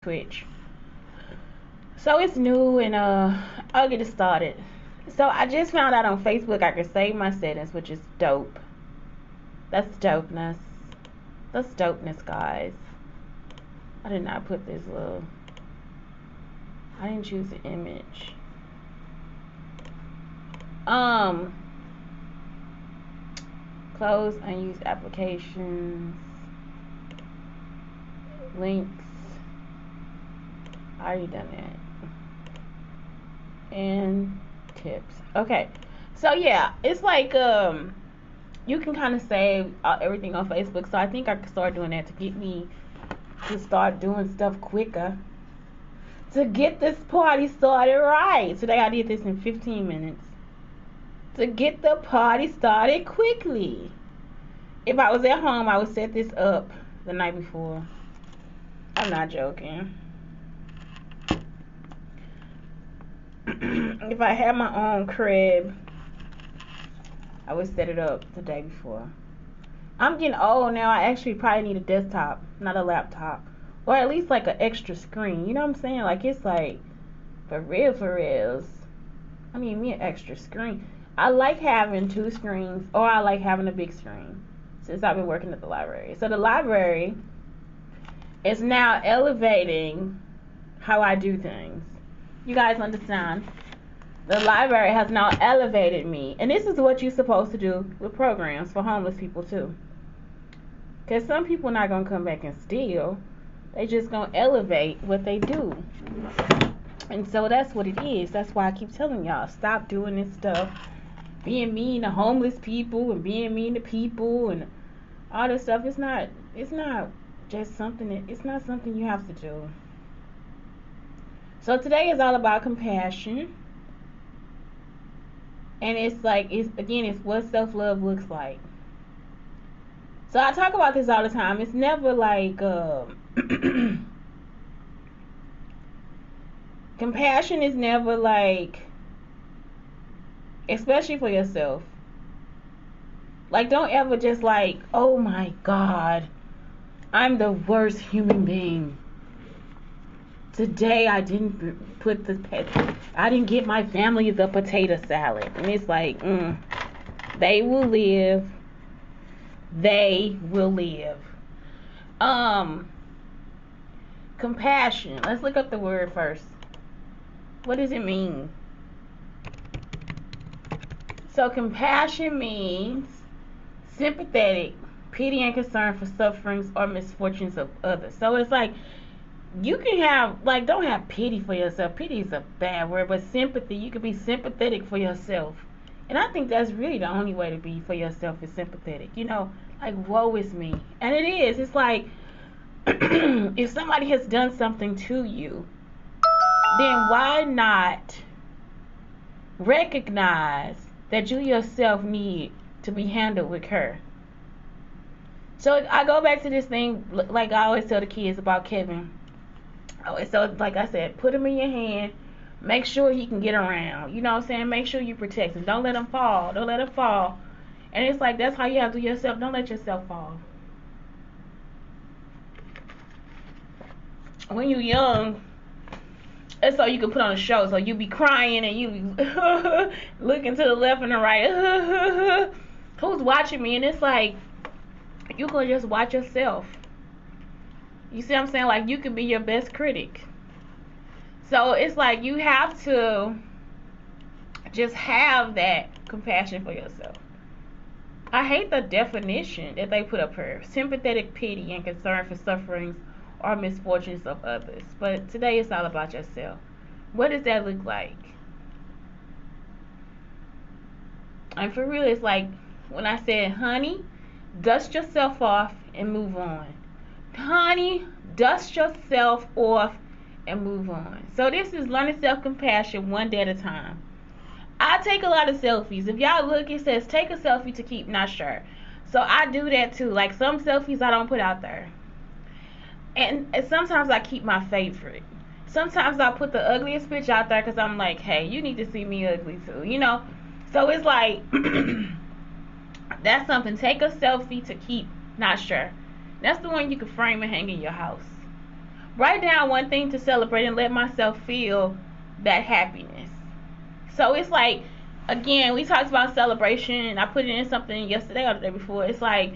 Twitch. So it's new and I'll get it started. So I just found out on Facebook I can save my settings, which is dope. That's dopeness. That's dopeness, guys. I did not put this little. I didn't choose the image. Close unused applications. Links. I already done that. And tips. Okay. So yeah, it's like you can kind of save everything on Facebook. So I think I could start doing that to get me to start doing stuff quicker. To get this party started right. Today I did this in 15 minutes. To get the party started quickly. If I was at home, I would set this up the night before. I'm not joking. If I had my own crib, I would set it up the day before. I'm getting old now. I actually probably need a desktop, not a laptop. Or at least like an extra screen. You know what I'm saying? Like it's like, for reals. I mean, me an extra screen. I like having two screens, or I like having a big screen since I've been working at the library. So the library is now elevating how I do things. You guys understand? The library has now elevated me. And this is what you're supposed to do with programs for homeless people too. Because some people are not going to come back and steal. They just going to elevate what they do. And so that's what it is. That's why I keep telling y'all, stop doing this stuff. Being mean to homeless people and being mean to people and all this stuff. It's not just something it's not something you have to do. So today is all about compassion. And it's like, it's what self-love looks like. So I talk about this all the time. It's never like, compassion is never like, especially for yourself. Like, don't ever just like, oh my God, I'm the worst human being. Today I didn't get my family the potato salad. And it's like, they will live. They will live. Compassion. Let's look up the word first. What does it mean? So compassion means sympathetic, pity and concern for sufferings or misfortunes of others. So it's like, you can have, like, don't have pity for yourself. Pity is a bad word, but sympathy, you can be sympathetic for yourself. And I think that's really the only way to be for yourself is sympathetic. You know, like, woe is me. And it is. It's like, if somebody has done something to you, then why not recognize that you yourself need to be handled with care? So I go back to this thing, like I always tell the kids about Kevin. So like I said, put him in your hand. Make sure he can get around. You know what I'm saying? Make sure you protect him. Don't let him fall. Don't let him fall. And it's like, that's how you have to do yourself. Don't let yourself fall. When you're young, it's so you can put on a show. So you be crying and you be looking to the left and the right. Who's watching me? And it's like, you can just watch yourself. You see what I'm saying? Like, you can be your best critic. So it's like, you have to just have that compassion for yourself. I hate the definition that they put up here. Sympathetic pity and concern for sufferings or misfortunes of others. But today it's all about yourself. What does that look like? And for real, it's like when I said, honey, dust yourself off and move on. Honey, dust yourself off and move on. So this is learning self-compassion one day at a time. I take a lot of selfies. If y'all look, it says take a selfie to keep not sure. So I do that too. Like, some selfies I don't put out there. And sometimes I keep my favorite. Sometimes I put the ugliest picture out there because I'm like, hey, you need to see me ugly too, you know? So it's like, that's something. Take a selfie to keep not sure. That's the one you can frame and hang in your house. Write down one thing to celebrate and let myself feel that happiness. So it's like, again, we talked about celebration. I put it in something yesterday or the day before. It's like,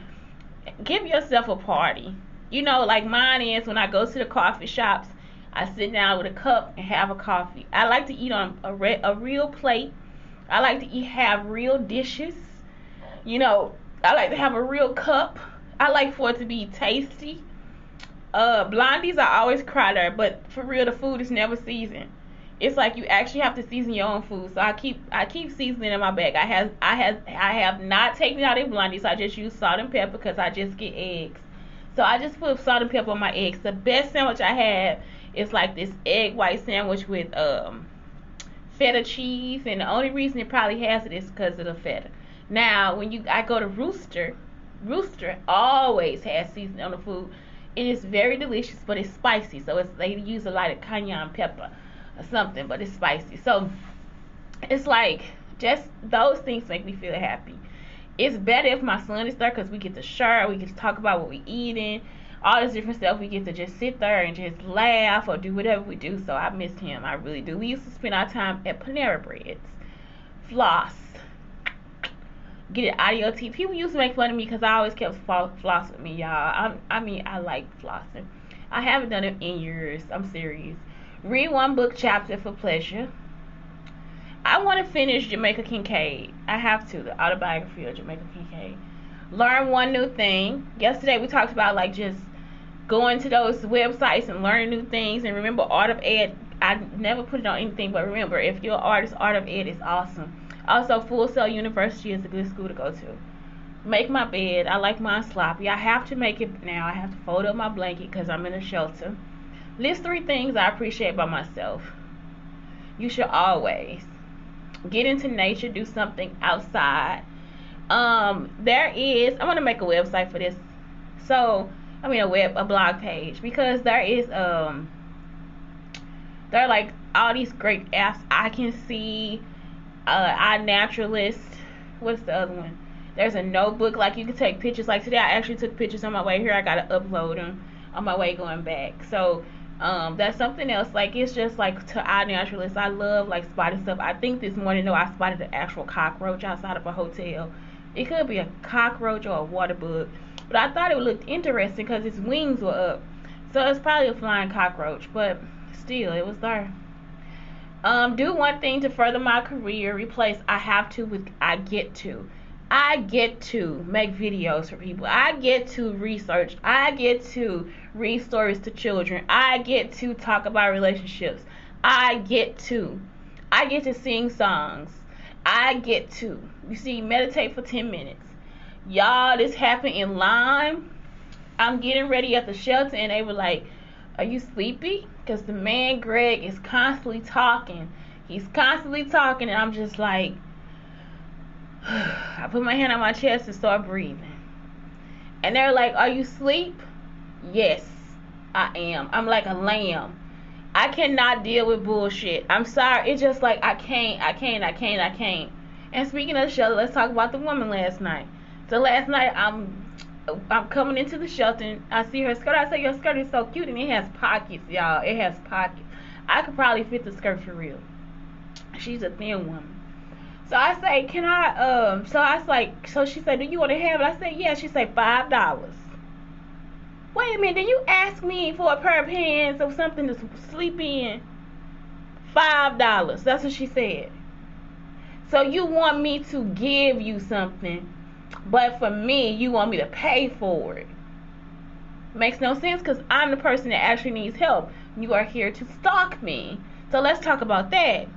give yourself a party. You know, like mine is when I go to the coffee shops, I sit down with a cup and have a coffee. I like to eat on a real plate. I like to have real dishes. You know, I like to have a real cup. I like for it to be tasty. Blondies, I always cry there, but for real, the food is never seasoned. It's like you actually have to season your own food. So I keep seasoning in my bag. I have not taken out a blondie, so I just use salt and pepper because I just get eggs. So I just put salt and pepper on my eggs. The best sandwich I have is like this egg white sandwich with feta cheese, and the only reason it probably has it is because of the feta. Now, I go to Rooster always has seasoning on the food. It is very delicious, but it's spicy. So they use a lot of cayenne pepper or something, but it's spicy. So it's like, just those things make me feel happy. It's better if my son is there because we get to share, we get to talk about what we're eating, all this different stuff. We get to just sit there and just laugh or do whatever we do. So I miss him. I really do. We used to spend our time at Panera Breads, floss, get it out of your teeth. People used to make fun of me because I always kept floss with me, y'all. I like flossing. I haven't done it in years. I'm serious. Read one book chapter for pleasure. I want to finish Jamaica Kincaid. I have to. The autobiography of Jamaica Kincaid. Learn one new thing. Yesterday we talked about like just going to those websites and learning new things. And remember, Art of Ed. I never put it on anything, but remember, if you're an artist, Art of Ed is awesome. Also, Full Sail University is a good school to go to. Make my bed. I like mine sloppy. I have to make it now. I have to fold up my blanket because I'm in a shelter. List 3 things I appreciate by myself. You should always get into nature. Do something outside. I'm gonna make a website for this. So a blog page, because there are like all these great apps I can see. iNaturalist. What's the other one? There's a notebook, like you can take pictures. Like today I actually took pictures on my way here. I gotta upload them on my way going back. So that's something else. Like, it's just like to iNaturalist. I love like spotting stuff. I think this morning though I spotted an actual cockroach outside of a hotel. It could be a cockroach or a water bug, but I thought it looked interesting because its wings were up. So it's probably a flying cockroach, but still, it was there. Do one thing to further my career. Replace I have to with I get to. I get to make videos for people. I get to research. I get to read stories to children. I get to talk about relationships. I get to sing songs. I get to, meditate for 10 minutes. Y'all, this happened in Lyme. I'm getting ready at the shelter and they were like, are you sleepy? Because the man Greg is constantly talking. He's constantly talking, and I'm just like, I put my hand on my chest and start breathing. And they're like, are you asleep? Yes, I am. I'm like a lamb. I cannot deal with bullshit. I'm sorry. It's just like I can't. And speaking of shelter, let's talk about the woman last night. So last night I'm coming into the shelter and I see her skirt. I say, your skirt is so cute, and it has pockets, y'all. It has pockets. I could probably fit the skirt for real. She's a thin woman. So I say, can I, so she said, do you want to have it? I said, yeah. She said, $5. Wait a minute, then you ask me for a pair of pants or something to sleep in? $5. That's what she said. So you want me to give you something, but for me, you want me to pay for it. Makes no sense, because I'm the person that actually needs help. You are here to stalk me. So let's talk about that.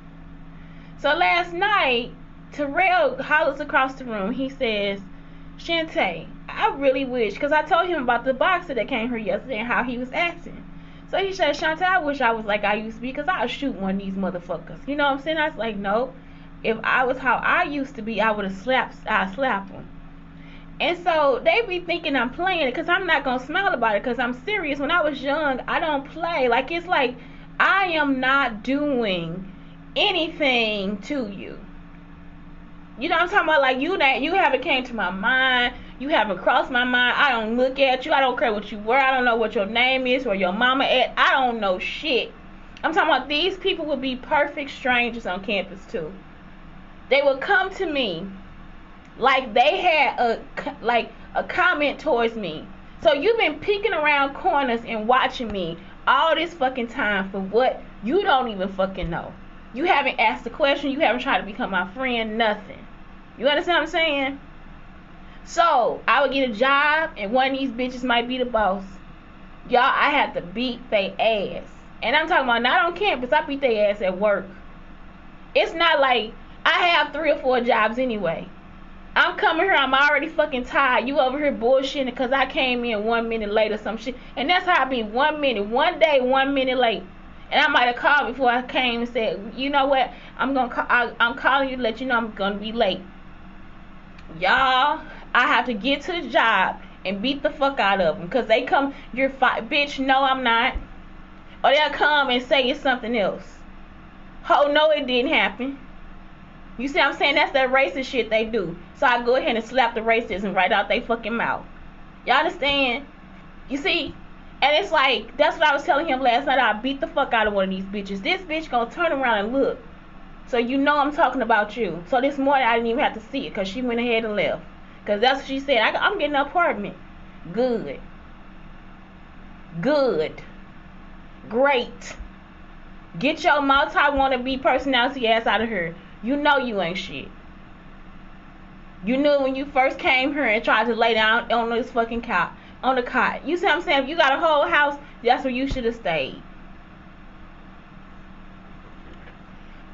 So last night, Terrell hollers across the room. He says, Shantae, I really wish, because I told him about the boxer that came here yesterday and how he was acting. So he said, Shantae, I wish I was like I used to be, because I'll shoot one of these motherfuckers. You know what I'm saying? I was like, no. If I was how I used to be, I'd slap them. And so they be thinking I'm playing it, because I'm not going to smile about it, because I'm serious. When I was young, I don't play. Like, it's like I am not doing anything to you. You know what I'm talking about? Like, you haven't came to my mind. You haven't crossed my mind. I don't look at you. I don't care what you were. I don't know what your name is, where your mama at. I don't know shit. I'm talking about these people would be perfect strangers on campus too. They would come to me like they had a comment towards me. So you've been peeking around corners and watching me all this fucking time for what you don't even fucking know. You haven't asked a question. You haven't tried to become my friend. Nothing. You understand what I'm saying? So I would get a job and one of these bitches might be the boss. Y'all, I had to beat their ass. And I'm talking about not on campus. I beat their ass at work. It's not like I have 3 or 4 jobs anyway. I'm coming here, I'm already fucking tired. You over here bullshitting because I came in 1 minute late or some shit. And that's how I be 1 minute, one day, 1 minute late. And I might have called before I came and said, you know what, I'm calling you to let you know I'm gonna be late. Y'all, I have to get to the job and beat the fuck out of them. Because they come, you're fine. Bitch, no I'm not. Or they'll come and say it's something else. Oh, no it didn't happen. You see what I'm saying? That's that racist shit they do. So I go ahead and slap the racism right out they fucking mouth. Y'all understand? You see? And it's like, that's what I was telling him last night. I beat the fuck out of one of these bitches. This bitch gonna turn around and look. So you know I'm talking about you. So this morning I didn't even have to see it because she went ahead and left. Because that's what she said. I'm getting an apartment. Good. Good. Great. Get your multi-wannabe personality ass out of here. You know you ain't shit. You knew when you first came here and tried to lay down on this fucking cot, on the cot. You see what I'm saying? If you got a whole house, that's where you should have stayed.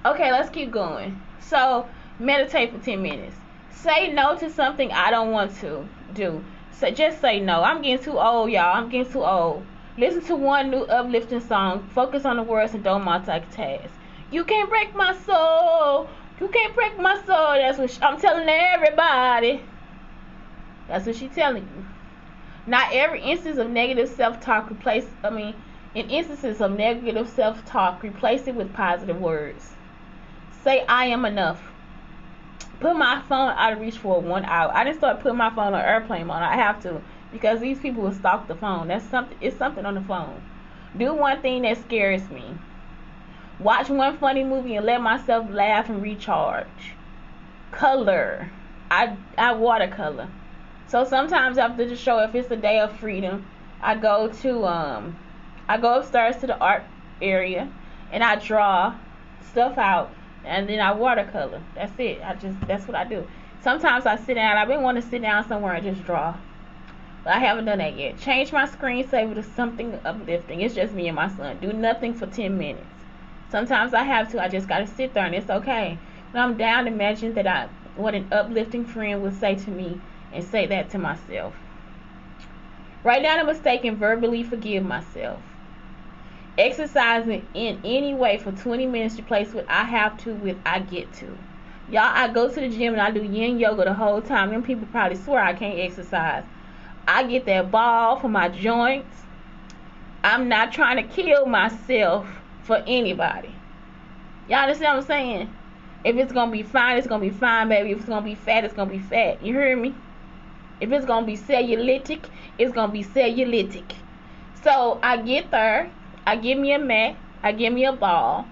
Okay, let's keep going. So, meditate for 10 minutes. Say no to something I don't want to do. So just say no. I'm getting too old, y'all. I'm getting too old. Listen to one new uplifting song. Focus on the words and don't multitask. You can't break my soul. You can't break my soul. That's what I'm telling everybody. That's what she's telling you. Not every instance of negative self-talk in instances of negative self-talk, replace it with positive words. Say, I am enough. Put my phone out of reach for 1 hour. I didn't start putting my phone on airplane mode. I have to. Because these people will stalk the phone. It's something on the phone. Do one thing that scares me. Watch one funny movie and let myself laugh and recharge. Color. I watercolor. So sometimes after the show, if it's a day of freedom, I go upstairs to the art area and I draw stuff out and then I watercolor. That's it. That's what I do. Sometimes I sit down. I've been wanting to sit down somewhere and just draw. But I haven't done that yet. Change my screensaver to something uplifting. It's just me and my son. Do nothing for 10 minutes. Sometimes I have to. I just got to sit there and it's okay. When I'm down, imagine what an uplifting friend would say to me and say that to myself. Write down a mistake and verbally forgive myself. Exercising in any way for 20 minutes, replace what I have to with I get to. Y'all, I go to the gym and I do yin yoga the whole time. Them people probably swear I can't exercise. I get that ball for my joints. I'm not trying to kill myself for anybody. Y'all understand what I'm saying? If it's going to be fine, it's going to be fine, baby. If it's going to be fat, it's going to be fat. You hear me? If it's going to be cellulitic, it's going to be cellulitic. So I get there. I give me a mat. I give me a ball.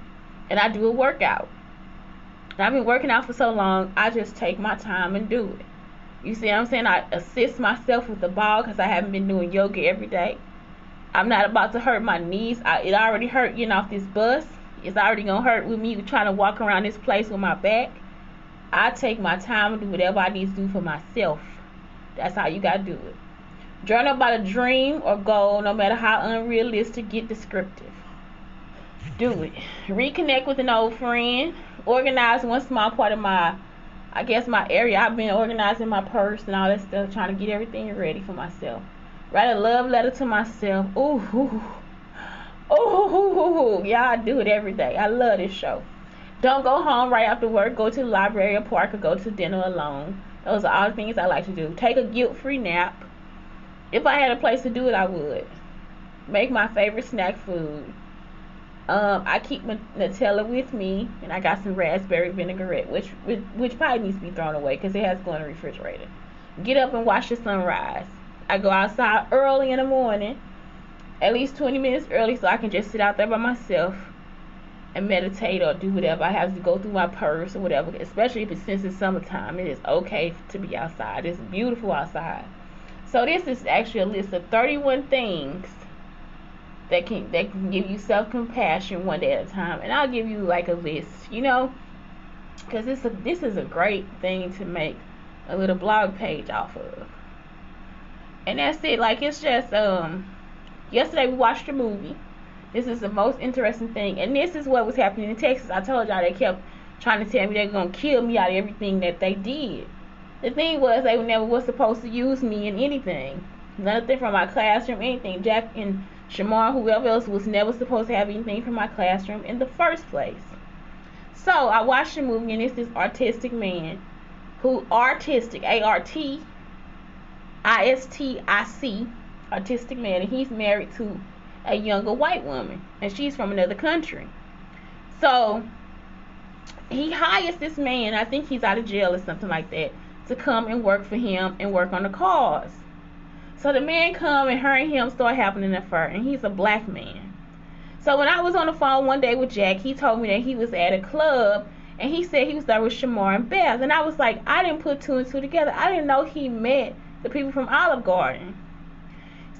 And I do a workout. And I've been working out for so long, I just take my time and do it. You see what I'm saying? I assist myself with the ball because I haven't been doing yoga every day. I'm not about to hurt my knees. It already hurt getting off this bus. It's already going to hurt with me trying to walk around this place with my back. I take my time and do whatever I need to do for myself. That's how you got to do it. Journal about a dream or goal, no matter how unrealistic, get descriptive. Do it. Reconnect with an old friend. Organize one small part of my area. I've been organizing my purse and all that stuff, trying to get everything ready for myself. Write a love letter to myself. Ooh. Yeah, I do it every day. I love this show. Don't go home right after work. Go to the library or park or go to dinner alone. Those are all the things I like to do. Take a guilt-free nap. If I had a place to do it, I would. Make my favorite snack food. I keep my Nutella with me, and I got some raspberry vinaigrette, which probably needs to be thrown away because it has to go in the refrigerator. get up and watch the sunrise. I go outside early in the morning, at least 20 minutes early, so I can just sit out there by myself and meditate or do whatever I have to go through my purse or whatever. Especially if since it's summertime, it is okay to be outside. It's beautiful outside. So this is actually a list of 31 things that can give you self-compassion one day at a time. And I'll give you like a list, because this is a great thing to make a little blog page off of. And that's it. Like, it's just yesterday we watched a movie. This is the most interesting thing, and this is what was happening in Texas. I told y'all they kept trying to tell me they were gonna kill me out of everything that they did. The thing was, they never was supposed to use me in anything. Nothing from my classroom, anything. Jack and Shamar, whoever else, was never supposed to have anything from my classroom in the first place. So I watched the movie, and it's this artistic man artistic, ARTISTIC, artistic man, and he's married to a younger white woman, and she's from another country. So he hires this man, I think he's out of jail or something like that, to come and work for him and work on the cars. So the man come, and her and him start having an affair, and he's a black man. So when I was on the phone one day with Jack, he told me that he was at a club, and he said he was there with Shamar and Beth, and I was like, I didn't put two and two together. I didn't know he met the people from Olive Garden.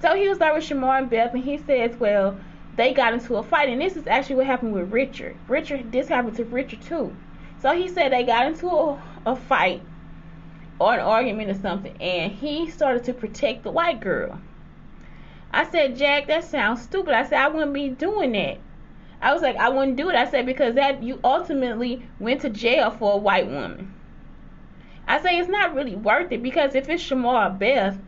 So he was there with Shamar and Beth, and he says, well, they got into a fight, and this is actually what happened with Richard. This happened to Richard too. So he said they got into a fight or an argument or something, and he started to protect the white girl. I said, Jack, that sounds stupid. I said, I wouldn't be doing that. I was like, I wouldn't do it. I said, because that you ultimately went to jail for a white woman. I say it's not really worth it, because if it's Shamar or Beth,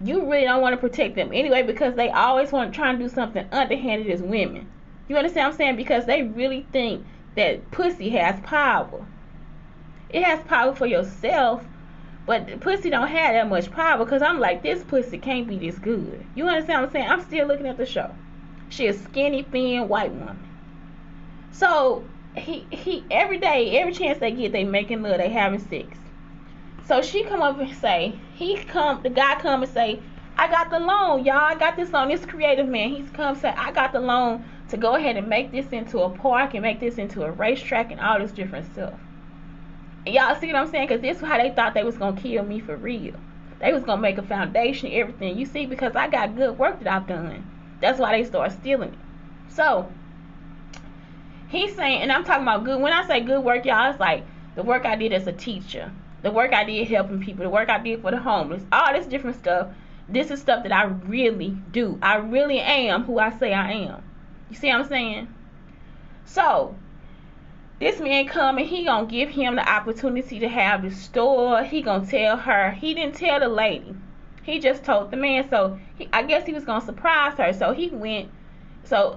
you really don't want to protect them anyway, because they always want to try and do something underhanded as women. You understand what I'm saying? Because they really think that pussy has power. It has power for yourself, but pussy don't have that much power, because I'm like, this pussy can't be this good. You understand what I'm saying? I'm still looking at the show. She a skinny, thin, white woman. So he every day, every chance they get, they making love, they having sex. So she come up and say, the guy come and say, I got the loan, y'all. I got this loan. This creative man, he's come and say, I got the loan to go ahead and make this into a park and make this into a racetrack and all this different stuff. And y'all see what I'm saying? Because this is how they thought they was going to kill me for real. They was going to make a foundation, everything. You see, because I got good work that I've done. That's why they start stealing it. So he's saying, and I'm talking about good. When I say good work, y'all, it's like the work I did as a teacher, the work I did helping people, the work I did for the homeless, all this different stuff. This is stuff that I really do. I really am who I say I am. You see what I'm saying? So this man come, and he gonna give him the opportunity to have the store. He gonna tell her. He didn't tell the lady. He just told the man. So I guess he was gonna surprise her. So he went. So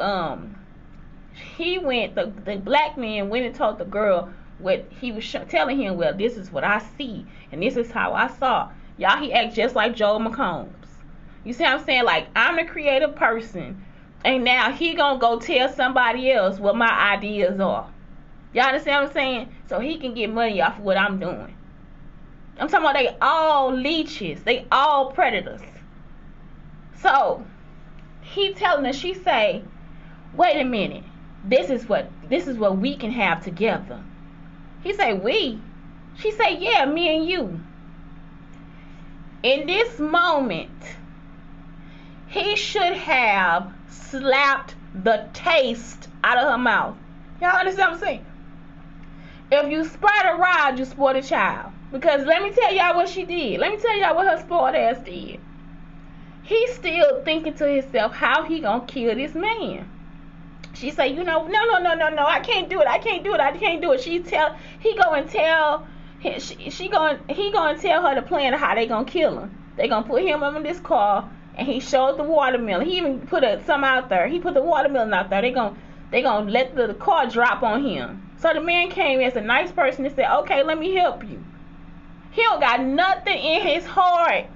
the black man went and told the girl what he was telling him. Well, this is what I see, and this is how I saw. Y'all, he acts just like Joel McCombs. You see what I'm saying? Like, I'm the creative person, and now he gonna go tell somebody else what my ideas are. Y'all understand what I'm saying? So he can get money off of what I'm doing. I'm talking about they all leeches. They all predators. So he telling her, she say, wait a minute. This is what we can have together. He say, we? She say, yeah, me and you. In this moment, he should have slapped the taste out of her mouth. Y'all understand what I'm saying? If you spread a rod, you spoil a child. Because let me tell y'all what she did. Let me tell y'all what her spoiled ass did. He's still thinking to himself how he gonna kill this man. She say, no, I can't do it. I can't do it. He go and tell her the plan of how they gonna kill him. They gonna put him in this car, and he showed the watermelon. He even put some out there. He put the watermelon out there. They gonna let the car drop on him. So the man came as a nice person and said, okay, let me help you. He don't got nothing in his heart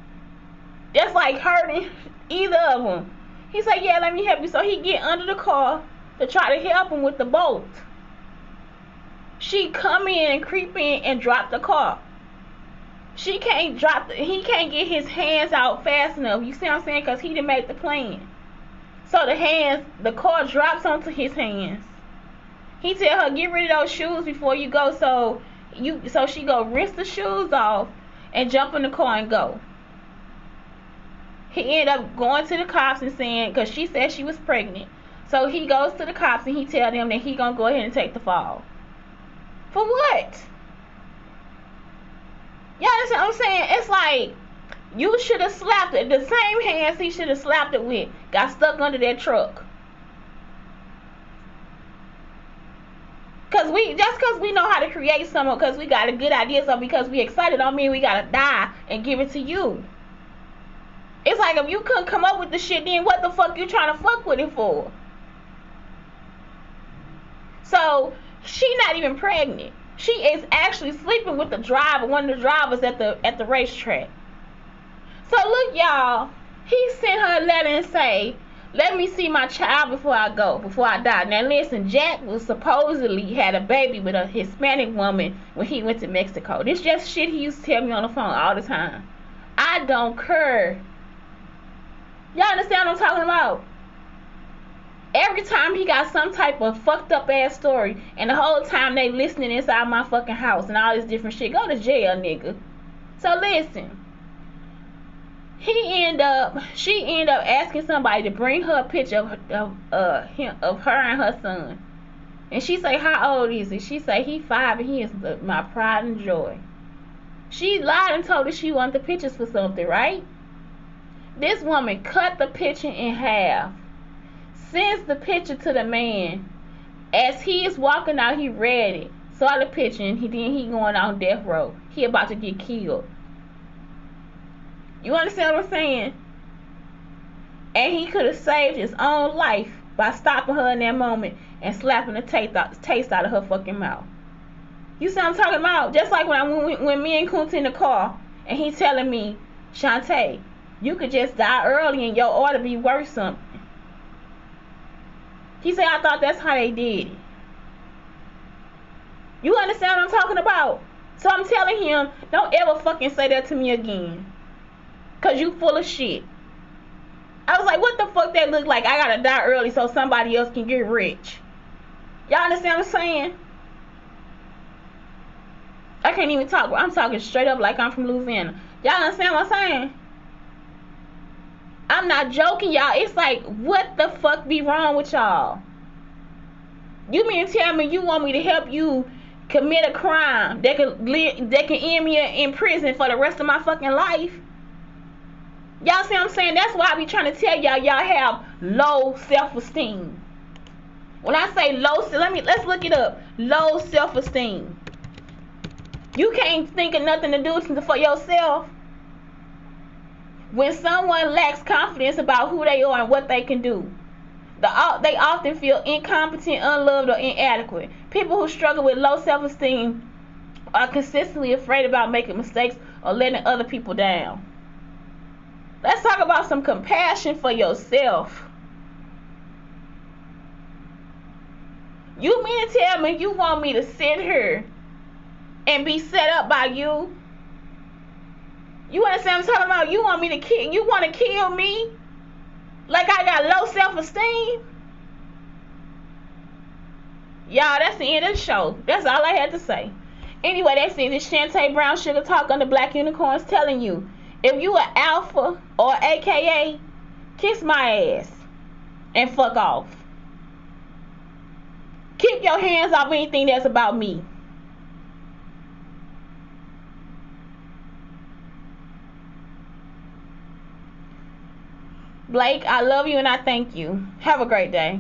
that's like hurting either of them. He said, yeah, let me help you. So he get under the car to try to help him with the bolt. She come in and creep in and drop the car. He can't get his hands out fast enough. You see what I'm saying? Because he didn't make the plan. So the car drops onto his hands. He tell her, get rid of those shoes before you go. So she go rinse the shoes off and jump in the car and go. He ended up going to the cops and saying, because she said she was pregnant. So he goes to the cops and he tell them that he gonna go ahead and take the fall. For what? Y'all understand what I'm saying? It's like, you should have slapped it. The same hands he should have slapped it with got stuck under that truck. Cause we know how to create something, because we got a good idea, so because we excited don't mean we gotta die and give it to you. It's like, if you couldn't come up with the shit, then what the fuck you trying to fuck with it for? So she not even pregnant. She is actually sleeping with the driver, one of the drivers at the racetrack. So look, y'all, he sent her a letter and say, let me see my child before I die. Now listen, Jack was supposedly had a baby with a Hispanic woman when he went to Mexico. This just shit he used to tell me on the phone all the time. I don't care. Y'all understand what I'm talking about? Every time he got some type of fucked up ass story, and the whole time they listening inside my fucking house and all this different shit. Go to jail, nigga. So listen. She end up asking somebody to bring her a picture of her and her son. And she say, how old is he? She say, he 5 and he is my pride and joy. She lied and told her she wanted the pictures for something, right? This woman cut the picture in half, sends the picture to the man. As he is walking out, he read it, saw the picture, and then he going on death row. He about to get killed. You understand what I'm saying? And he could have saved his own life by stopping her in that moment and slapping the taste out of her fucking mouth. You see what I'm talking about? Just like when me and Kunta in the car, and he telling me, Shantae, you could just die early and your order be worth something. He said, I thought that's how they did it. You understand what I'm talking about? So I'm telling him, don't ever fucking say that to me again. Cause you full of shit. I was like, what the fuck that look like? I gotta die early so somebody else can get rich. Y'all understand what I'm saying? I can't even talk. I'm talking straight up like I'm from Louisiana. Y'all understand what I'm saying? I'm not joking, y'all. It's like, what the fuck be wrong with y'all? You mean to tell me you want me to help you commit a crime that can end me in prison for the rest of my fucking life? Y'all see what I'm saying? That's why I be trying to tell y'all have low self-esteem. When I say low, let's look it up. Low self-esteem. You can't think of nothing to do for yourself. When someone lacks confidence about who they are and what they can do, they often feel incompetent, unloved, or inadequate. People who struggle with low self-esteem are consistently afraid about making mistakes or letting other people down. Let's talk about some compassion for yourself. You mean to tell me you want me to sit here and be set up by you? You understand what I'm talking about? You want me to kill? You want to kill me? Like I got low self-esteem? Y'all, that's the end of the show. That's all I had to say. Anyway, that's it. This Shantae Brown Sugar Talk on the Black Unicorns telling you, if you an alpha or AKA, kiss my ass and fuck off. Keep your hands off anything that's about me. Blake, I love you and I thank you. Have a great day.